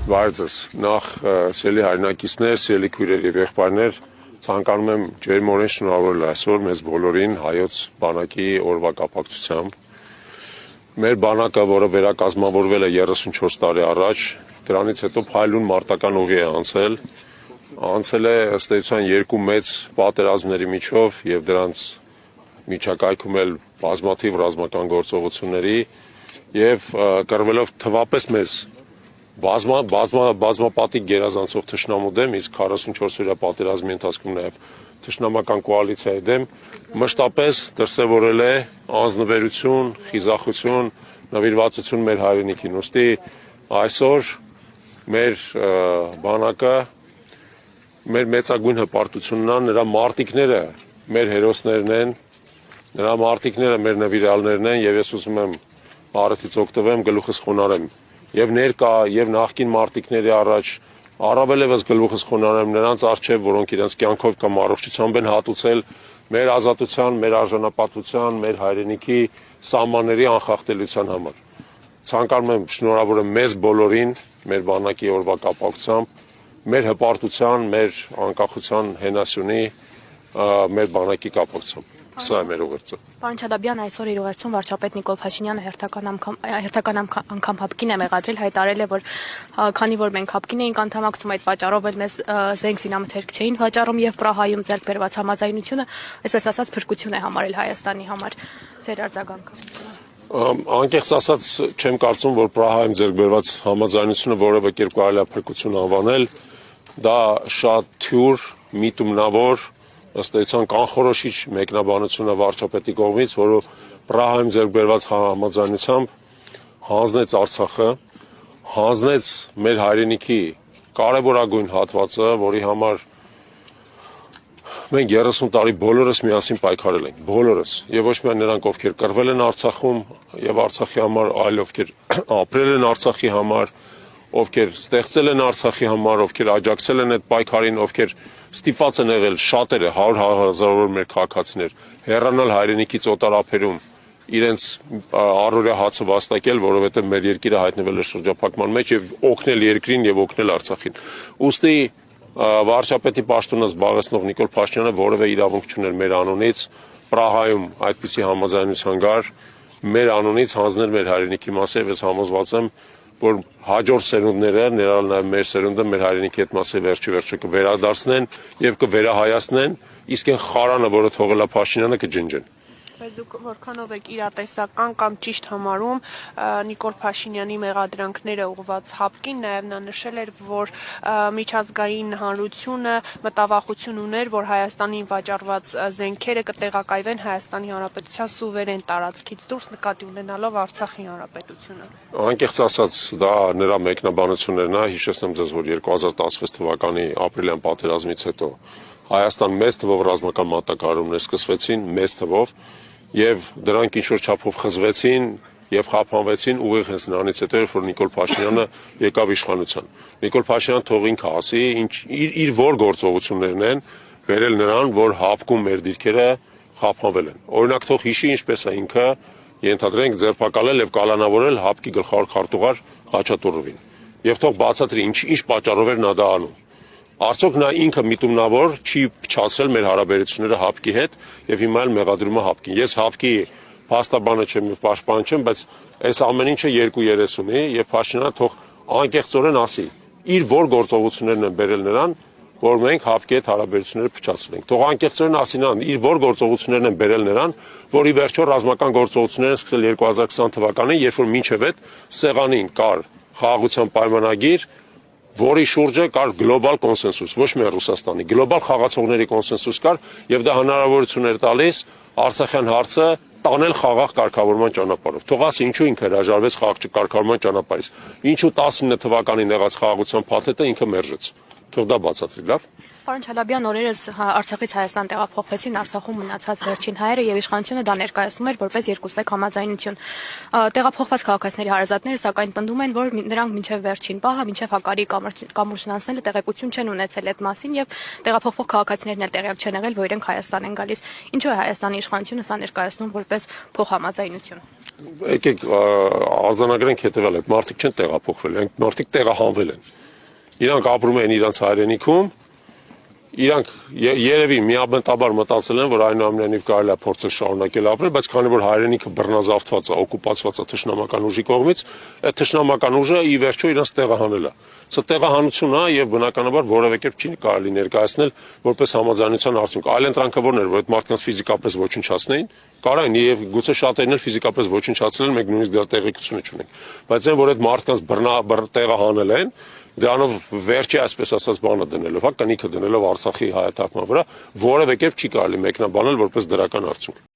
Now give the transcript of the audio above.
Վարձս նախ սիրելի հայրենակիցներ, սիրելի քույրեր եւ եղբայրներ, ցանկանում եմ ջերմորեն շնորհավորել այսօր մեզ բոլորին հայոց բանակի օրվա կապակցությամբ։ Մեր բանակը, որը վերակազմավորվել է 34 տարի առաջ, դրանից հետո փայլուն մարտական ուղի է անցել է ըստ էության երկու մեծ պատերազմների միջով եւ դրանց միջակայքում էլ բազմաթիվ ռազմական գործողությունների եւ կռվելով թվապես մեզ բազմապատիկ գերազանցող թշնամու դեմ, իսկ 44-օրյա պատերազմի ընթացքում նաև թշնամական կոալիցիայի դեմ մշտապես դրսևորել է անձնվերություն, խիզախություն, նվիրվածություն մեր հայրենիքին։ Ուստի այսօր մեր բանակը մեր մեծագույն հպարտությունն է, նրա մարտիկները մեր հերոսներն են, նրա մարտիկները մեր նվիրյալներն են եւ ես ուզում եմ առիթից օգտվեմ, գլուխս խոնարհեմ եւ ներկա եւ նախկին մարտիկների առաջ առավել եւս գլուխս խոնարհեմ նրանց առջեւ, որոնք իրենց կյանքով կամ առողջությամբ են հատուցել մեր ազատության, մեր արժանապատվության, մեր հայրենիքի սահմանների անխախտելիության համար։ Ցանկանում եմ շնորհավորել մեզ բոլորին, մեր բանակի օրվա կապակցությամբ, մեր հպարտության, մեր անկախության հենասյունի, մեր բանակի կապակցությամբ։ Սա է մեր ուղերձը։ Պարոն Չալաբյան, այսօր իր ուղերձում վարչապետ Նիկոլ Փաշինյանը հերթական անգամ հապկին է մեղադրել, հայտարարել է, որ քանի որ մենք հապկին էինք անդամակցում, այդ պատճառով էլ մեզ զենք զինամթերք չէին վաճառում եւ Պրահայում ձեռք բերված համաձայնությունը, այսպես ասած, փրկություն է համարել Հայաստանի համար։ Ձեր արձագանքը։ Անկեղծ ասած, չեմ կարծում, որ Պրահայում ձեռք բերված համաձայնությունը որևէ կերպ կարելի է փրկություն անվանել, դա շատ թյուր, միտումնավոր ըստ էության կանխորոշիչ մեկնաբանությունը վարչապետի կողմից, որը Պրահայում ձեռք բերված համաձայնությամբ հանձնեց Արցախը, հանձնեց մեր հայրենիքի կարևորագույն հատվածը, որի համար մենք 30 տարի բոլորս միասին պայքարել ենք, բոլորս, եւ ոչ միայն նրանք, ովքեր կռվել են Արցախում եւ Արցախի համար, այլ ովքեր ապրել են Արցախի համար, ովքեր ստեղծել են Արցախի համար, ովքեր աջակցել են այդ պայքարին, ովքեր ստիպված են եղել շատերը 100,000 մեր քաղաքացիներ հեռանալ հայրենիքից օտարափերում իրենց առօրյա հացը վաստակել, որովհետև մեր երկիրը հայտնվել է շրջափակման մեջ եւ օգնել երկրին եւ օգնել Արցախին։ Ուստի վարչապետի պաշտոնը զբաղեցնող Նիկոլ Փաշինյանը որևէ իրավունք չուներ մեր անունից Պրահայում այդպիսի համաձայնության գար, մեր անունից հանձնել մեր հայրենիքի մասը, ես համոզված եմ, որ հաջորդ սերունդները, ներառյալ նաև մեր սերունդը, մեր հայրենիքի հետ մասը վերջի կվերադարձնեն եւ կվերահայացնեն, իսկ այն խարանը, որը թողել է Փաշինյանը, կջնջեն։ Բայց դուք որքանով եք իրատեսական կամ ճիշտ համարում Նիկոլ Փաշինյանի մեղադրանքները ուղղված հապկին, նաև նա նշել էր, որ միջազգային հանրությունը մտավախություն ուներ, որ Հայաստանին վաճառված զենքերը կտեղակայվեն Հայաստանի Հանրապետության սուվերեն տարածքից դուրս, նկատի ունենալով Արցախի Հանրապետությունը։ Անկեղծ ասած, դա նրա մեկնաբանություններն է, հիշեցնեմ ձեզ, որ 2016 թվականի ապրիլյան պատերազմից հետո Հայաստան մեծ թվով ռազմական մատակարարումներ սկսվեցին, մեծ թվով, եւ դրանք ինչ-որ չափով խզվեցին եւ խափանվեցին ուղիղ հենց նրանից հետո, որ Նիկոլ Փաշինյանը եկավ իշխանության։ Նիկոլ Փաշինյանը թող ինքը ասի, իր որ գործողություններն են վերել նրան, որ հապկում մեր դիրքերը խափանվել են։ Օրինակ թող հիշի ինչպես է ինքը ենթադրենք ձերբակալել եւ կալանավորել հապկի գլխավոր քարտուղար Խաչատուրովին։ Եվ թող բացատրի ինչ պատճառով էր նա դա անում։ Արդյոք նա ինքը միտումնավոր չի փչացել մեր հարաբերությունները հապկի հետ եւ հիմա էլ մեղադրում է հապկին։ Ես հապկի փաստաբանը չեմ եւ պաշտպան չեմ, բայց այս ամեն ինչը երկու երես ունի եւ Փաշինյանը թող անկեղծորեն ասի իր որ գործողություններն են բերել նրան, որ մենք հապկի հետ հարաբերությունները փչացրել ենք։ Թող անկեղծորեն ասի նրան իր որ գործողություններն են բերել նրան, որի վերջո ռազմական գործողությունները են սկսել 2020 թվականին, երբ որ մինչև այդ սեղանին կար խաղաղության պայմանագիր, որի շուրջը կար գլոբալ կոնսենսուս, ոչ միայն Ռուսաստանի, գլոբալ խաղացողների կոնսենսուս կար եւ դա հնարավորություն էր տալիս Արցախյան հարցը տանել խաղաղ կարգավորման ճանապարհով։ Թող ասի ինչու ինքը հրաժարվեց խաղաղ կարգավորման ճանապարհից։ Ինչու 19 թվականին եղած խաղաղության փաթեթը ինքը մերժեց։ Թող դա բացատրի, լավ։ Պարոն Չալաբյան, օրերս Արցախից Հայաստան տեղափոխվեցին Արցախում մնացած վերջին հայերը եւ իշխանությունը դա ներկայացնում էր որպես երկուստեք համաձայնություն։ Տեղափոխված քաղաքացիների հարազատները սակայն պնդում են, որ նրանք մինչեւ վերջին պահը, մինչեւ հակարի կամուրջն անցնելը տեղեկություն չեն ունեցել այդ մասին եւ տեղափոխվող քաղաքացիներն էլ տեղյակ չեն եղել, որ իրենք Հայաստան են գալիս։ Ինչու է Հայաստանի իշխանությունը սա ներկայացնում որպես փոխհամաձայնություն։ եկեք արձանագրենք հետևյալ այդ մարդիկ չեն տեղափոխվել, այն մարդիկ տեղահանվել են։ Իրանք ապրում են իրանց հայրենիքում, իրանք երևի միաբնտաբար մտածել են, որ այնուամենայնիվ կարելի է փորձել շարունակել ապրել, բայց քանի որ հայրենիքը բռնազավթված է, օկուպացված է թշնամական ուժի կողմից, այդ թշնամական ուժը ի վերջո իրանց տեղահանել է։ Սա տեղահանություն է եւ բնականաբար որևէ կերպ չի կարելի ներկայացնել որպես համաձայնության արդյունք։ Այլ ընտրանքավորն էր, որ այդ մարդկանց ֆիզիկապես ոչնչացնեին, կարային եւ գուցե շատերն էլ ֆիզիկապես ոչնչացնել, մենք նույնիսկ դրա տեղեկություն չունենք։ Բայց այն որ այդ մարդկանց տեղահանել են, դրանով վերջի այսպես ասած բանը դնելով, կնիքը դնելով Արցախի հայաթափման վրա, որևէ կերպ չի կարելի մեկնաբանել որպես դրական արդյունք։